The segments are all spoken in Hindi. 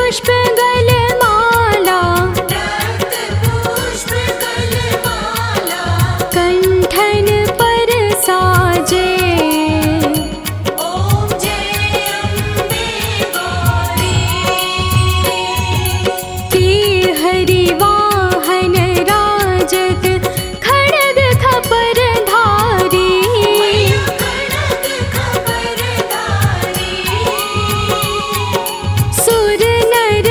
पुष्प गलमाला, कंठन पर साजे। की हरि वाहन राजत खड्ग खपर धारी। सुर नर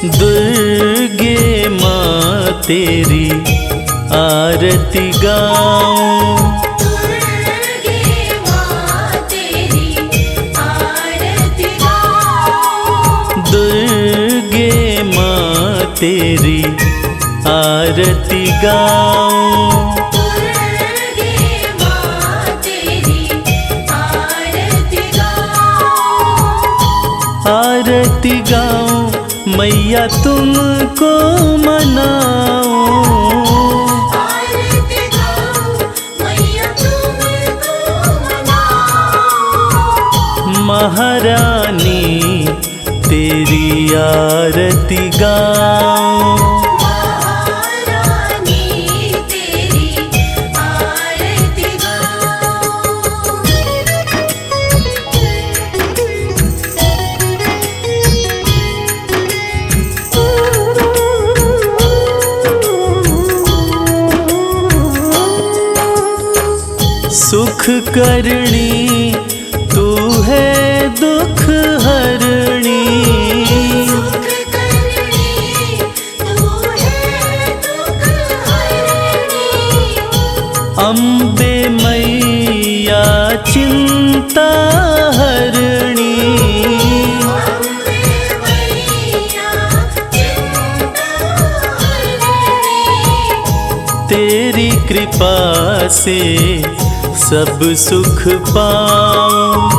दुर्गे माँ तेरी आरती गाऊं। दुर्गे माँ तेरी आरती गाऊं। दुर्गे माँ तेरी आरती गाऊं। दुर्गे माँ तेरी आरती गाऊं। आरती गाऊं मैया तुमको मनाऊं। आरती गाऊं मैया तुमको मनाऊं। महारानी तेरी आरती गाऊं। महारानी तेरी आरती सुख करणी तू है दुख हरणी। सुख करणी तू है दुख हरणी। अम्बे मैया चिंता हरणी। अम्बे मैया चिंता हरणी। तेरी कृपा से सब सुख पाऊं।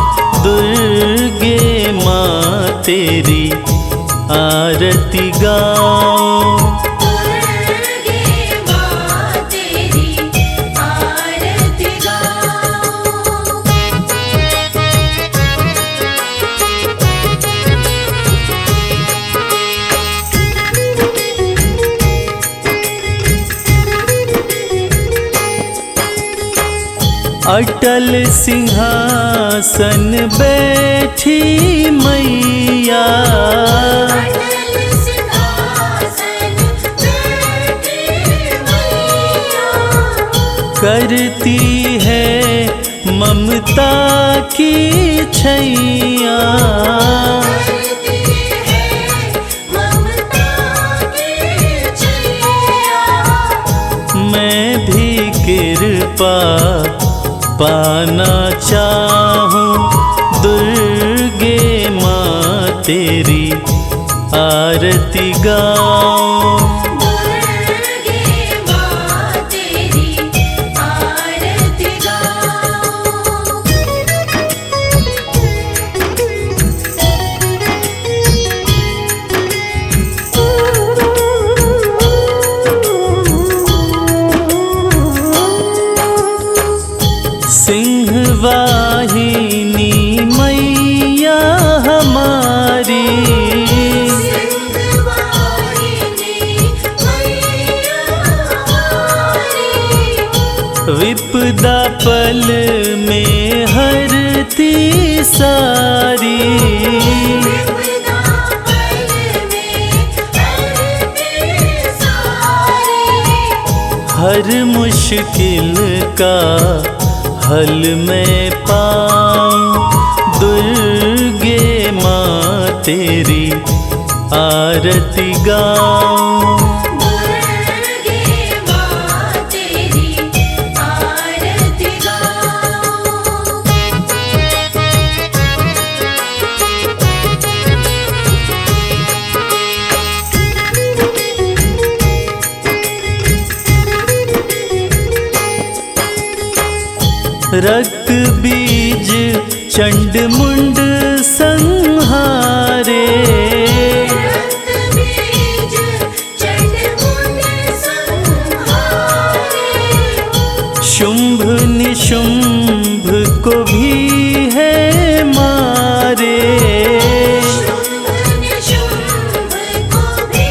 दुर्गे माँ तेरी आरती गाऊं। दुर्गे माँ तेरी आरती गाऊं। अटल सिंहासन बैठी मैया। अटल सिंहासन बैठी मैया। करती है ममता की छैया। करती है ममता की छैया। मैं भी कृपा पाना चाहूं। दुर्गे माँ तेरी आरती गाऊं। दुर्गे माँ तेरी आरती गाऊं। सिंहवाहिनी मैया हमारी। सिंहवाहिनी मैया हमारी। विपदा पल में हरती सारी। विपदा पल में हरती सारी। हर मुश्किल का हल मैं पाऊं। दुर्गे माँ तेरी आरती गाऊं। दुर्गे माँ तेरी आरती गाऊं। रक्त बीज चंड मुंड संहारे। रक्त बीज चंड मुंड संहारे। शुंभ निशुंभ को भी है मारे। शुंभ निशुंभ को भी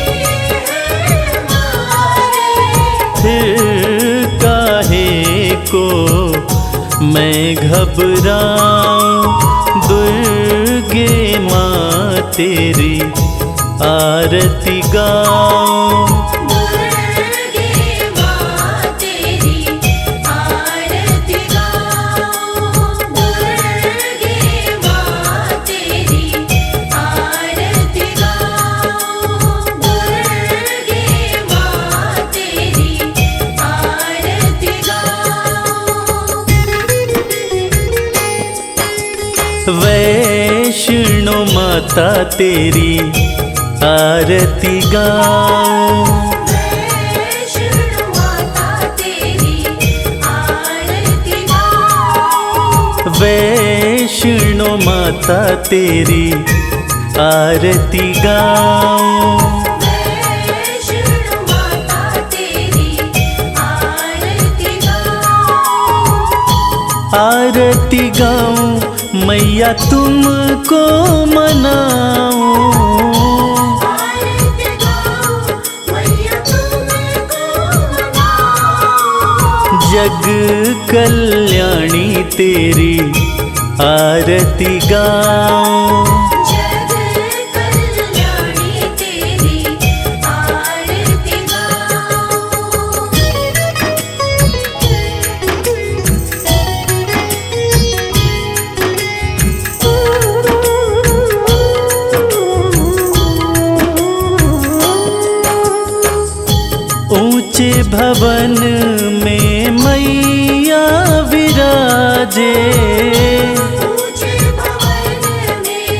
है मारे। फिर काहे को मैं घबराऊं। दुर्गे माँ तेरी आरती गाऊं। दुर्गे माँ तेरी आरती गाऊं। दुर्गे माँ तेरी आरती गाऊं। माता तेरी आरती गाऊं। वैष्णो माता तेरी आरती गाऊं। वैष्णो माता तेरी आरती गाऊं। वैष्णो माता तेरी आरती गाऊं। आरती गाऊं मैया तुमको मनाऊं। आरती गाऊं मैया तुमको मनाऊं। जग कल्याणी तेरी आरती गाऊं। जग कल्याणी तेरी आरती ऊंचे भवन में मैया विराजे। ऊंचे भवन में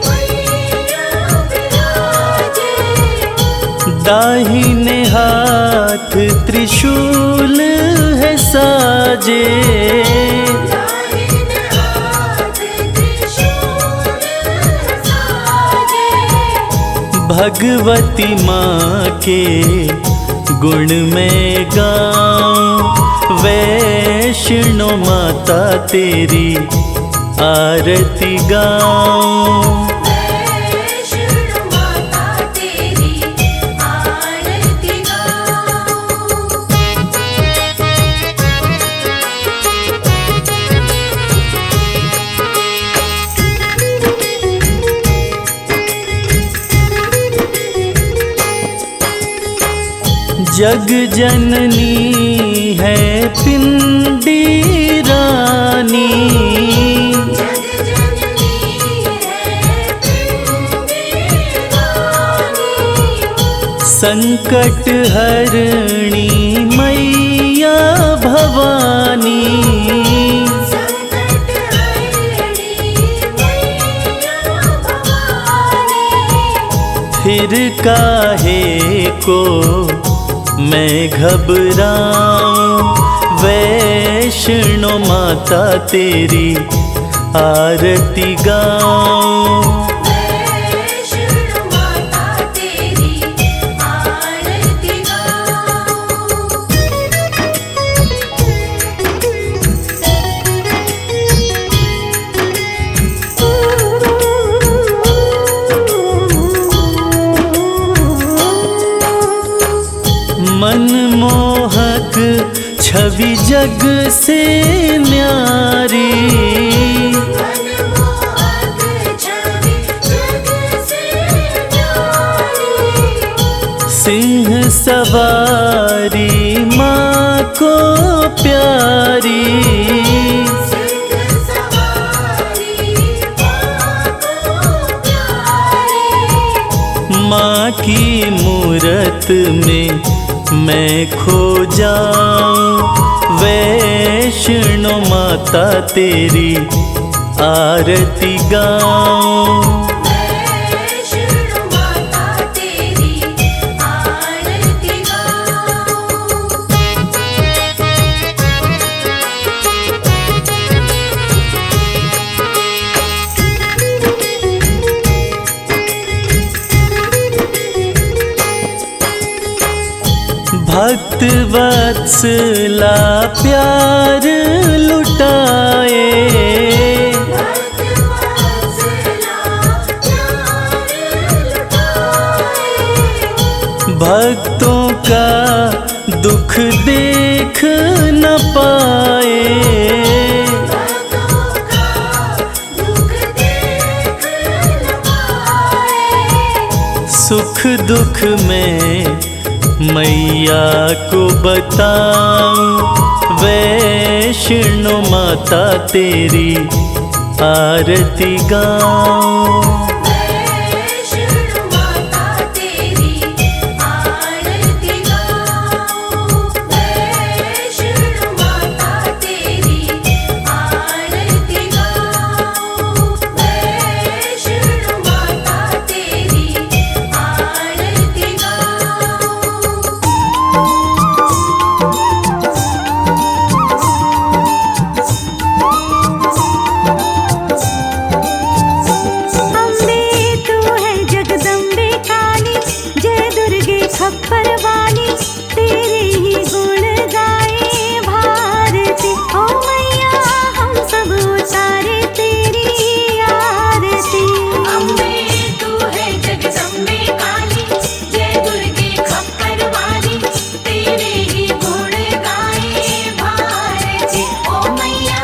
मैया विराजे। दाहिने हाथ त्रिशूल है साजे। दाहिने हाथ त्रिशूल साजे। भगवती माँ के गुण में गाऊं। वैष्णो माता तेरी आरती गाऊं। वैष्णो माता तेरी आरती गाऊं। जग जननी है पिंडी रानी। जग जननी है पिंडी रानी। संकट हरणी मैया भवानी। संकट हरणी मैया भवानी। फिर काहे को मैं घबराऊं। वैष्णो माता तेरी आरती गाऊं। वैष्णो माता तेरी आरती गाऊं। मनमोहक छवि जग से न्यारी। मनमोहक छवि जग से न्यारी। सिंह सवारी माँ को प्यारी। सिंह सवारी माँ को प्यारी। माँ की मूरत में मैं खो जाऊं। वैष्णो माता तेरी आरती गाऊं। वैष्णो माता तेरी आरती गाऊं। भक्त वत्सला प्यार लुटाए। भक्त वत्सला प्यार लुटाए। भक्तों का दुख देख न पाए। भक्तों का दुख देख न पाए। सुख दुख में मैया को बताऊं। वैष्णो माता तेरी आरती गाऊं। वैष्णो माता तेरी आरती गाऊं। वैष्णो माता तेरी आरती गाऊं। वैष्णो माता खप्पर वाली तेरे ही गुण गाए भारती। ओ मैया हम सब उतारे तेरी आरती। अम्बे तू है जगदम्बे काली, जय दुर्गे खप्पर वाली, तेरे ही गुण गाए भारती। ओ मैया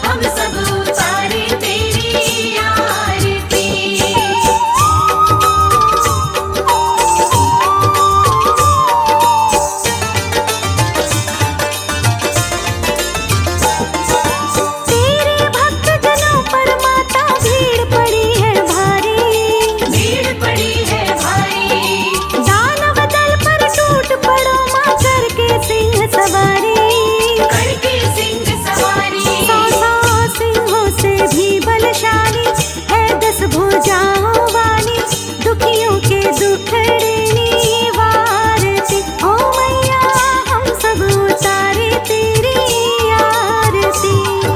हम सब उतारे तेरी आरती। तेरे भक्त जनों पर माता भीड़ पड़ी है भारी, भीड़ पड़ी है भारी, दानव दल पर टूट पड़ो माँ करके सिंह सवारी। करके सिंह सवारी, 100 सिंहों से भी बलशाली है 10 भुजाओं वाली, दुखियों के दुखड़े वारती। ओ मैया हम सब उतारे तेरी आरती।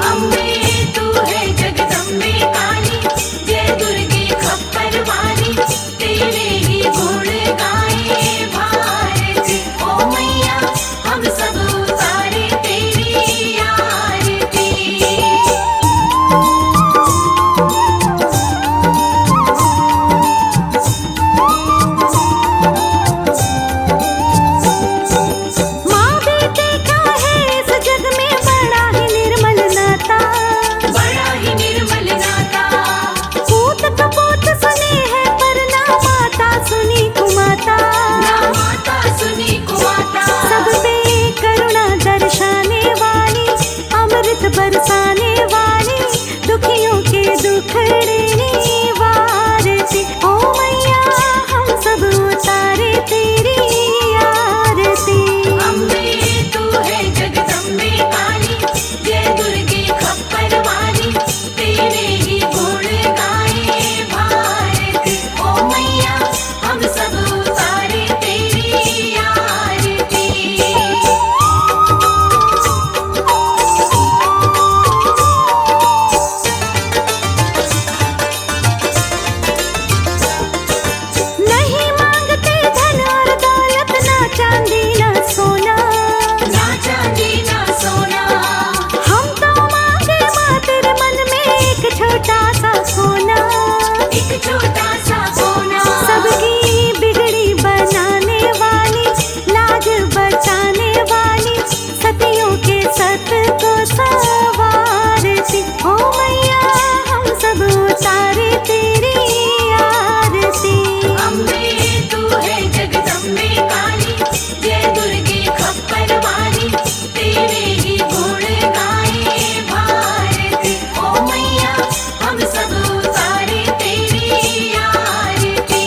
अम्बे तू है जगदम्बे काली, जय दुर्गे खप्पर वाली, तेरे ही गुण गाए भारती। ओ मैया हम सब उतारे तेरी आरती। माँ बेटे का है इस जग में बड़ा ही निर्मल नाता, बड़ा ही निर्मल नाता, पूत कपूत सुने है पर ना माता सुनी कुमाता। ना माता सुनी कुमाता, सब पे करुणा दर्शाने वाली, अमृत बरसाने वाली, दुखियों के दुखड़े वारती। ओ मैया हम सब उतारे तेरी आरती। अम्बे तू है जगदम्बे काली, जय दुर्गे खप्पर वाली, तेरे ही गुण गाए भारती। ओ मैया हम सब उतारे तेरी आरती। नहीं मांगते धन और दौलत, ना चांदी ना सोना, ना चांदी ना सोना, हम तो मांगे माँ तेरे मन में एक छोटा सा सोना। एक छोटा सा सोना, सबकी बिगड़ी बनाने वाली, लाज बचाने वाली, सतियों के सत को सवारती। ओ मैया हम सब उतारे तेरी आरती। अम्बे तू है जगदम्बे काली, जय दुर्गे खप्पर वाली, तेरे ही गुण गाए भारती। ओ मैया हम सब उतारे तेरी आरती।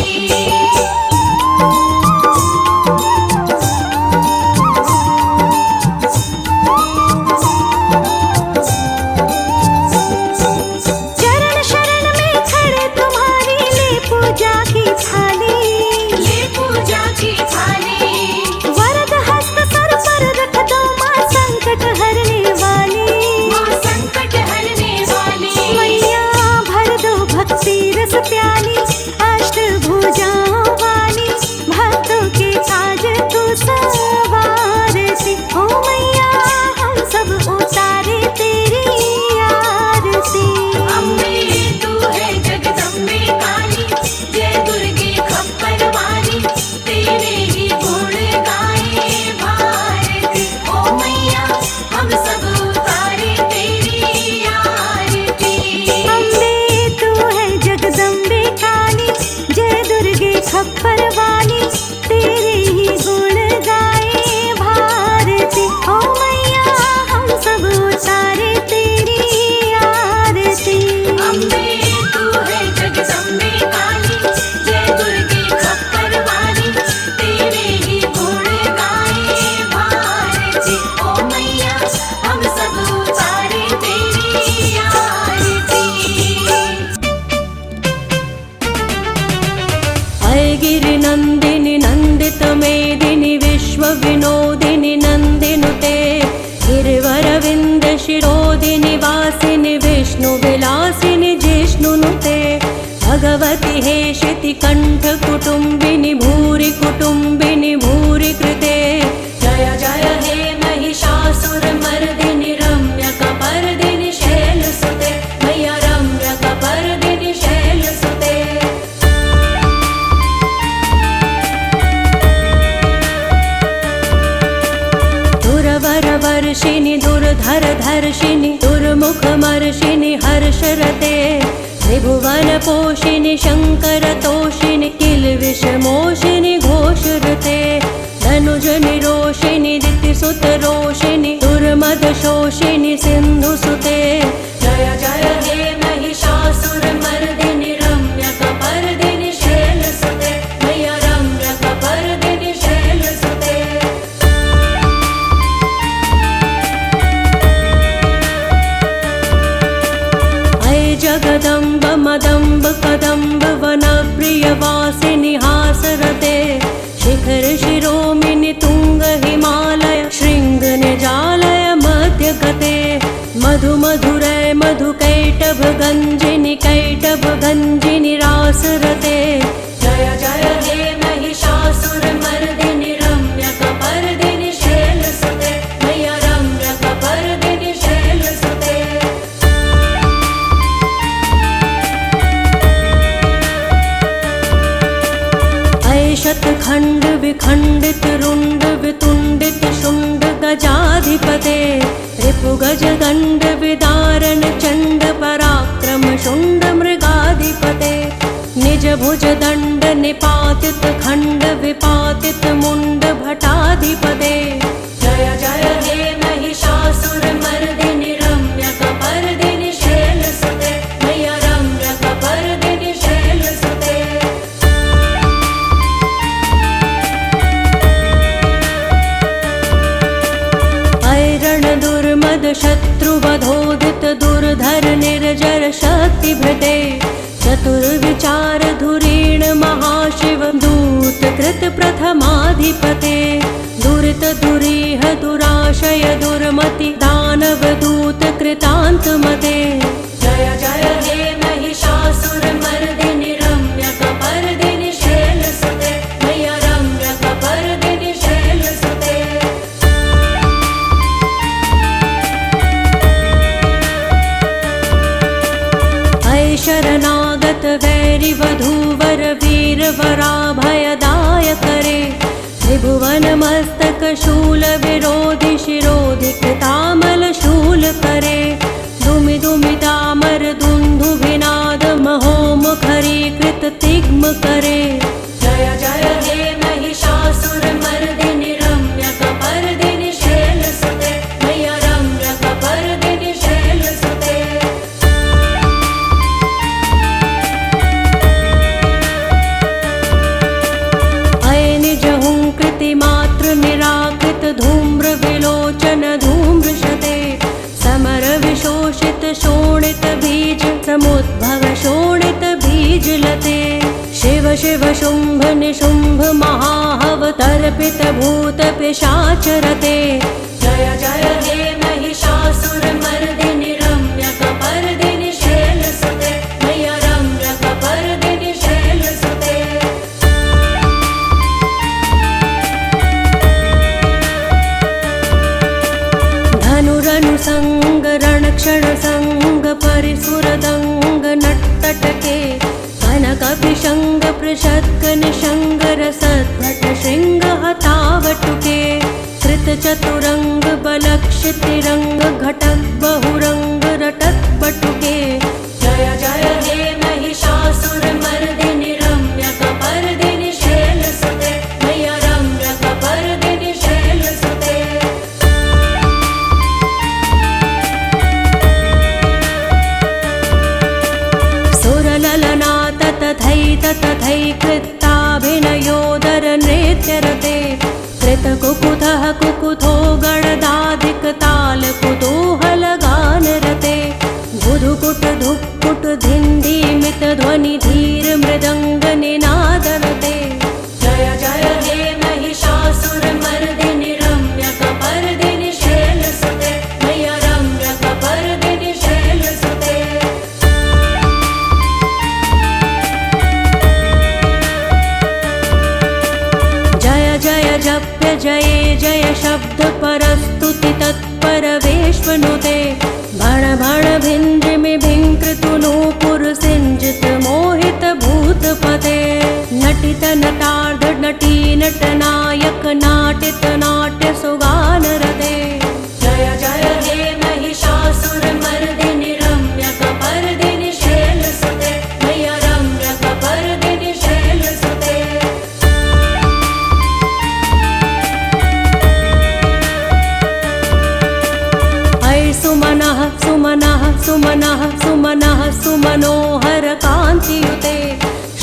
चरण शरण में खड़े तुम्हारी ले पूजा की थाली, ले पूजा की थाली, वरद हस्त सर पर रख दो माँ संकट हरने वाली। माँ संकट हरने वाली, मैया भर दो भक्ति रस प्याली, अष्ट भुजाओं वाली, भक्तों के काज तू सवारती। ओ मैया हम सब उतारे तेरी आरती। अम्बे तू है जगदम्बे काली, जय दुर्गे खप्पर वाली, तेरे ही गुण गाए भारती। ओ मैया हम सब उतारे तेरी आरती। अम्बे तू है जगदम्बे काली, जय दुर्गे खप्पर वाली, तेरे ही गुण गाए भारती। ओ मैया हम सब उतारे तेरी आरती। अम्बे तू है जगदम्बे काली, जय दुर्गे खप्पर वाली, तेरे ही गुण गाए भारती। ओ मैया हम सब उतारे तेरी आरती। ऐगिरि नन्दिनि नन्दित मेदिनि विश्व विनोदिनि नन्दिनुते, गिरिवरविन्द शिरोदिनि वासिनि विष्णु विलासिनि जिष्णुनुते, भगवति हेशिति कंठ कुटुम्बिनि भूरि कुटुम्बिनि भू दुर्धरवर्षिणि दुर्धरधर्षिणि दुर्मुखमर्षिणि हर्षरते त्रिभुवनपोषिणि शङ्करतोषिणि किल्बिषमोषिणि घोषरते धनुजनिरोषिणि दितिसुतरोषिणि दुर्मदशोषिणि सिन्धुसुते जय जय हे महिषासुरमर्दिनि रम्यकपर्दिनि शैलसुते मैया रम्यकपर्दिनि शैलसुते। अये जगदम्ब मदम्ब कदम्ब वनप्रियवासिनि हासरते शिखर शिरोमिनि तुंग हिमालय शृंग निजालय मध्यगते मधु मधुरै मधुकैटभ गंजिनि कैटभ गंजिनि रासरते जय जय हे महिषासुरमर्दिनि रम्यकपर्दिनि शैलसुते मैया रम्यकपर्दिनि शैलसुते। अये शतखंड विखंडित रुंड वितुंडित शुंड गजाधिपते रिपुगज दंड विदारण चंड पराक्रम शुंड मृगाधिपते निज भुज दंड निपातित खंड विपातित मुंड भटाधिपते जय जय हे महिषासुरमर्दिनि रम्यकपर्दिनि शैलसुते मैया रम्यकपर्दिनि शैलसुते। दुर्मद शत्रुवधोदित दुर्धर निर्जर शक्तिभृते चतुर्विचार धुरीण महाशिव दूत कृत प्रथमाधिपते दुरित दुरीह दुराशय दुर्मति दानव दूत कृतान्तमते जय जय हे महिषासुरमर्दिनि रम्यकपर्दिनि शैलसुते मैया रम्यकपर्दिनि शैलसुते। शरणागत वैरि वधूवर वीर वराभयदाय करे त्रिभुवन मस्तक शूल विरोधि शिरोधि कृतामल शूल करे दुमि दुमि दामर दुंदु विनाद महोमुखरी कृत तिग्म करे जय जय हे महिषासुरमर्दिनि रम्यकपर्दिनि शैलसुते मैया रम्यकपर्दिनि शैलसुते। मातृ निराकृत धूम्र विलोचन धूम्रशते समर विशोषित शोणित बीज समुद्भव शोणित बीज लते शिव शिव शुंभ निशुंभ महाहव तर्पित भूत पिशाचरते जय जय हे महिषासुरमर्दिनि रम्यकपर्दिनि शैलसुते मैया रम्यकपर्दिनि शैलसुते। धनुरनुसंग रणक्षण संग परिसुरदंग नट्टटके कनकपिशंग पृषत्क निशंग रसद्भट शृंग हतावटुके कृत चतुरंग बलक्षितिरंग घटक बहुरंग रटक बटुके जय जय हे महिषासुरमर्दिनि रम्यकपर्दिनि शैलसुते मैया रम्यकपर्दिनि शैलसुते। तथैकृत्ताभिनयोदर नृत्यरते कृतकुकुतः कुकुथो गणदाधिक ताल कुतूहलगानरते बुधुकुट धुक्कुट धिन्धीमित ध्वनि धीर मृदंग निनादरते जय जय हे महिषासुरमर्दिनि रम्यकपर्दिनि शैलसुते मैया रम्यकपर्दिनि शैलसुते। जप्य जये जय शब्द परस्तुति तत्पर वेश्वनुते भण भण भिन्द्रिमि भिङ्कृतु नूपुर सिंजित मोहित भूतपते नटित नटार्ध नटी नटनायक नाटित नाट्य सुगानरते सुमनः सुमनः सुमनोहर कान्तियुते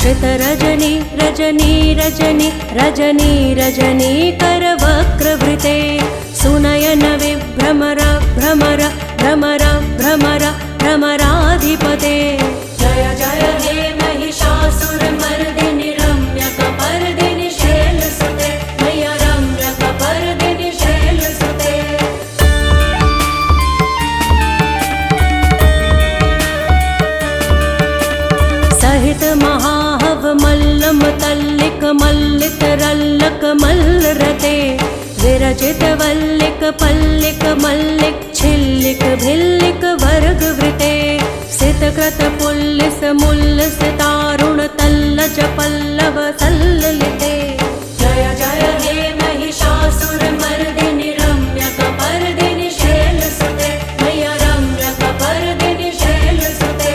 श्रितरजनी रजनी रजनी रजनी रजनी करवक्रवृते सुनयन विभ्रमर भ्रमर भ्रमर भ्रमर भ्रमराधिपते जय जय हे महिषासुरमर्दिनि रम्यकपर्दिनि शैलसुते मय्या रम्यकपर्दिनि शैलसुते सहित महाहव मल्लम तल्लिक मल्लिक रल्लक मल्लरते विरचित वल्लिक पल्लिक मल्लिक छिल्लिक भिल्लिक वर्गवृते सितकृत पुल्लिस मुल्लिस तारुण तल्लज पल्लव सल्ललिते जय जय हे महिषासुरमर्दिनि रम्यकपर्दिनि शैलसुते मय्या रम्यकपर्दिनि शैलसुते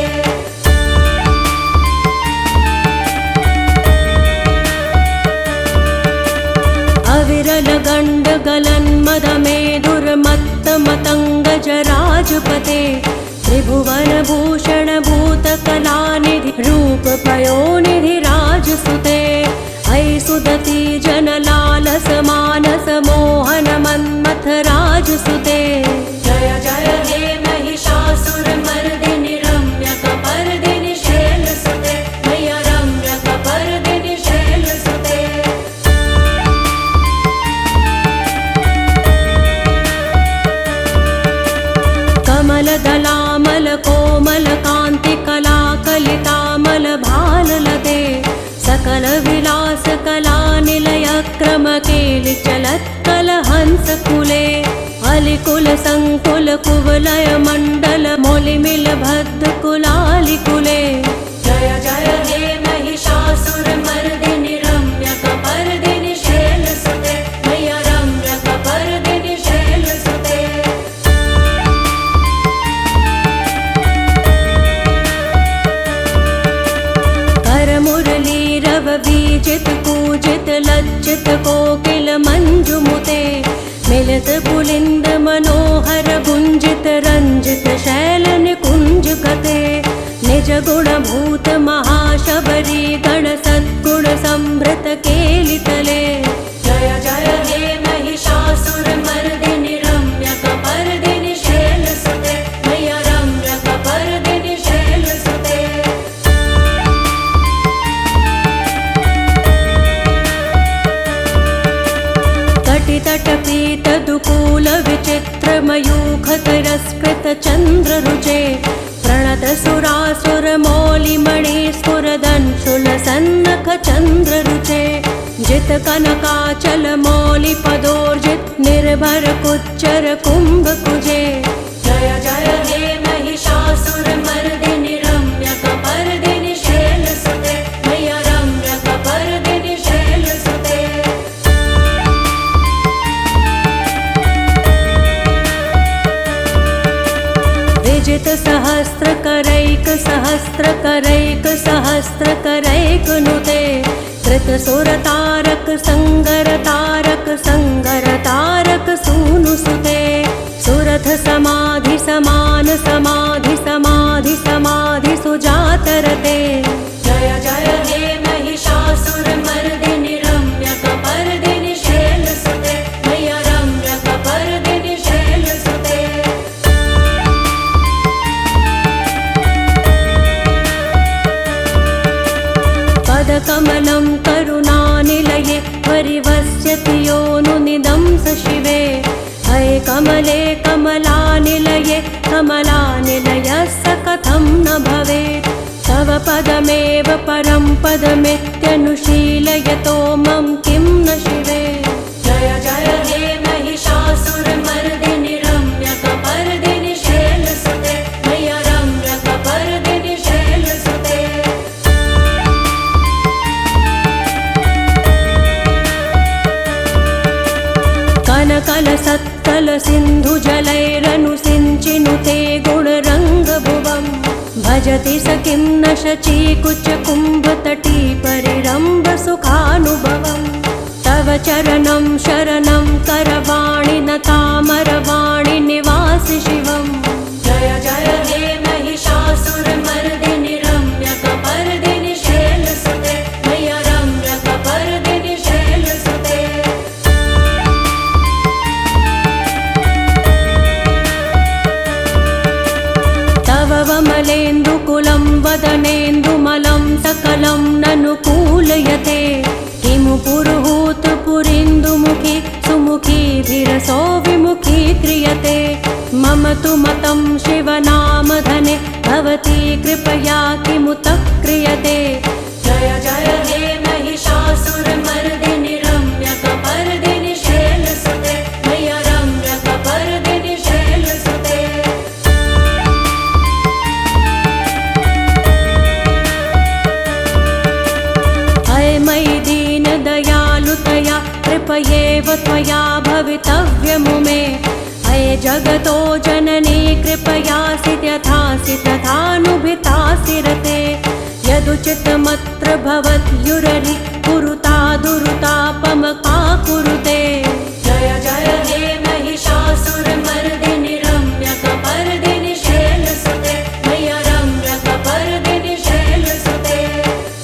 अविरल गण्ड गलन्मदमेधुर्मत्त मतङ्गजराजपते त्रिभुवनभूषण भूतकलानिधि रूप पयोनिधि राजसुते अयि सुदति जनलालस मानस मोहन मन्मथ राजसुते जय जय हे महिषासुरमर्दिनि रम्यकपर्दिनि शैलसुते मय्या रम्यकपर्दिनि शैलसुते कमलदलामल कोमल कान्ति कला कलितामल भाललते सकल विलास कला निलय क्रम केलि चलत् कलहंस कुले अलिकुल संकुल कुवलय मंडल मोलिमिल भद्द कुलालि कुले जय जय हे महिषासुरमर्दिनि रम्यकपर्दिनि शैलसुते मय्या रम्यकपर्दिनि शैलसुते करमुरलीरव बीजित कूजित लज्जित कोकिल मंजुमुते मिलित पुलिंद मनोहर गुंजित रंजित शैल निकुंज गते निज गुण भूत महाशबरी गण सद्गुण संभृत केलितले जय जय हे महिषासुरमर्दिनि रम्यकपर्दिनि शैलसुते मय्या रम्यकपर्दिनि शैलसुते कटितटपीत दुकूल विचित्र मयूख तिरस्कृत चंद्र रुचे प्रणत सुरासुर मौलि मणि स्फुरदंशुल सन्नख चंद्र रुचे जित कनकाचल मौलि पदोर्जित निर्भर कुच्चर कुंभ कुजे जय जय हे महिषासुरमर्दिनि रम्यकपर्दिनि शैलसुते मय्या रम्यकपर्दिनि शैलसुते विजित सहस्र करैक सहस्र करैक सहस्र करैक नुते कृत सुर तारक संगर तारक संगर तारक सूनु सुते सुरथ समाधि समान समाधि समाधि समाधि सुजातरते जय जय हे महिषासुरमर्दिनि रम्यकपर्दिनि शैलसुते मय्या रम्यकपर्दिनि शैलसुते पदकमलं करुणानिलये परिवस्यति योनुनिदं स शिवे हये कमले कमलानिलये कमलानिलयस्य कथं न भवेत् तव पदमेव परं पदमित्यनुशीलयतो मम किं न शिवे जय जय हे महिषासुरमर्दिनि रम्यकपर्दिनि शैलसुते मय्या रम्यकपर्दिनि शैलसुते कनकल सत्तल सिंधु जलैरनुसिञ्चिनुते गुणरङ्गभुवम् भजति स किं न शचीकुच कुम्भतटी परिरम्भ सुखानुभवम् तव चरणं शरणं करवाणि न तामरवाणि निवासि शिवम् जय जय हे जन्मतु मतं शिवनामधने भवती कृपया किमुत क्रियते। जय जय हे महिषासुरमर्दिनि रम्यकपर्दिनि शैलसुते मय्य रम्यकपर्दिनि शैलसुते। अये मयि दीनदयालुतया कृपयेव त्वया भवितव्यमुमे। अये जगतो जननी कृपयासि यथासि तथानुभितासि रते। यदुचितमत्र भवत्युररि कुरुता दुरुतापमपाकुरु